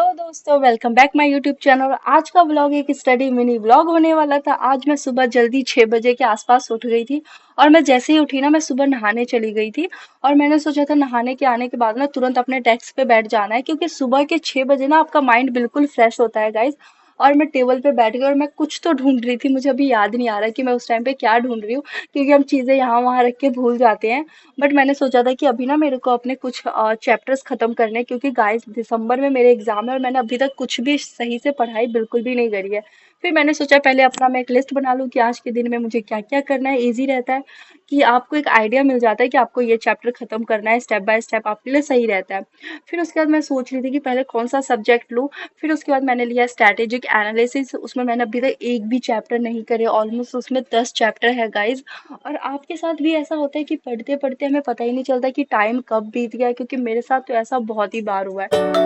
दोस्तों, welcome back my YouTube channel. आज का व्लॉग एक स्टडी मिनी व्लॉग होने वाला था। आज मैं सुबह जल्दी 6 बजे के आसपास उठ गई थी। और मैं जैसे ही उठी ना, मैं सुबह नहाने चली गई थी। और मैंने सोचा था नहाने के आने के बाद ना तुरंत अपने डेस्क पे बैठ जाना है, क्योंकि सुबह के 6 बजे ना आपका माइंड बिल्कुल फ्रेश होता है गाइज। और मैं टेबल पे बैठ गई और मैं कुछ तो ढूंढ रही थी। मुझे अभी याद नहीं आ रहा कि मैं उस टाइम पे क्या ढूंढ रही हूँ, क्योंकि हम चीजें यहाँ वहाँ रख के भूल जाते हैं। बट मैंने सोचा था कि अभी ना मेरे को अपने कुछ चैप्टर्स खत्म करने हैं, क्योंकि गाइस दिसंबर में मेरे एग्जाम है और मैंने अभी तक कुछ भी सही से पढ़ाई बिल्कुल भी नहीं करी है। फिर मैंने सोचा पहले अपना मैं एक लिस्ट बना लूँ कि आज के दिन में मुझे क्या क्या करना है। इजी रहता है कि आपको एक आइडिया मिल जाता है कि आपको ये चैप्टर खत्म करना है, स्टेप बाय स्टेप आपके लिए सही रहता है। फिर उसके बाद मैं सोच रही थी कि पहले कौन सा सब्जेक्ट लूँ। फिर उसके बाद मैंने लिया स्ट्रैटेजिक एनालिसिस। उसमें मैंने अभी तक एक भी चैप्टर नहीं करे, ऑलमोस्ट उसमें 10 चैप्टर है गाइज। और आपके साथ भी ऐसा होता है कि पढ़ते पढ़ते हमें पता ही नहीं चलता कि टाइम कब बीत गया है? क्योंकि मेरे साथ तो ऐसा बहुत ही बार हुआ है।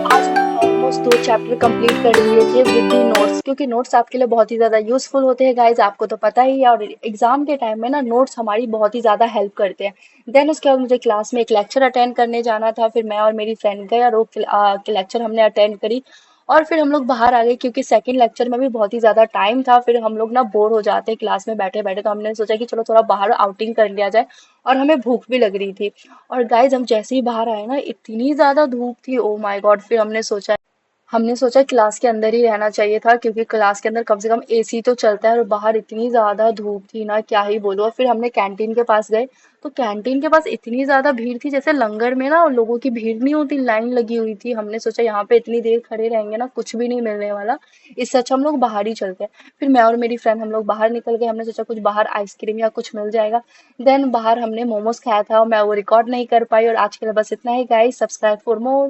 आज मैंने ऑलमोस्ट 2 चैप्टर कंप्लीट कर लिए थे विद दी नोट्स, क्योंकि नोट्स आपके लिए बहुत ही ज़्यादा यूज़फुल होते हैं गाइज, आपको तो पता ही है। और एग्जाम के टाइम में ना नोट्स हमारी बहुत ही ज़्यादा हेल्प करते हैं। देन उसके बाद मुझे क्लास में एक लेक्चर अटेंड करने जाना था। फिर मैं और मेरी फ्रेंड गए और वो लेक्चर हमने अटेंड करी। और फिर हम लोग बाहर आ गए, क्योंकि सेकंड लेक्चर में भी बहुत ही ज़्यादा टाइम था। फिर हम लोग ना बोर हो जाते हैं क्लास में बैठे बैठे, तो हमने सोचा कि चलो थोड़ा बाहर आउटिंग कर लिया जाए। और हमें भूख भी लग रही थी। और गाइज हम जैसे ही बाहर आए ना, इतनी ज़्यादा धूप थी, ओ माय गॉड। फिर हमने सोचा क्लास के अंदर ही रहना चाहिए था, क्योंकि क्लास के अंदर कम से कम एसी तो चलता है। और बाहर इतनी ज़्यादा धूप थी ना, क्या ही बोलूं। और फिर हमने कैंटीन के पास गए, तो कैंटीन के पास इतनी ज़्यादा भीड़ थी, जैसे लंगर में ना लोगों की भीड़ नहीं होती, लाइन लगी हुई थी। हमने सोचा यहाँ पे इतनी देर खड़े रहेंगे ना, कुछ भी नहीं मिलने वाला। इससे अच्छा हम लोग बाहर ही चलते हैं। फिर मैं और मेरी फ्रेंड हम लोग बाहर निकल गए। हमने सोचा कुछ बाहर आइसक्रीम या कुछ मिल जाएगा। देन बाहर हमने मोमोज खाया था, मैं वो रिकॉर्ड नहीं कर पाई। और आज के लिए बस इतना ही गाइस। Subscribe for more.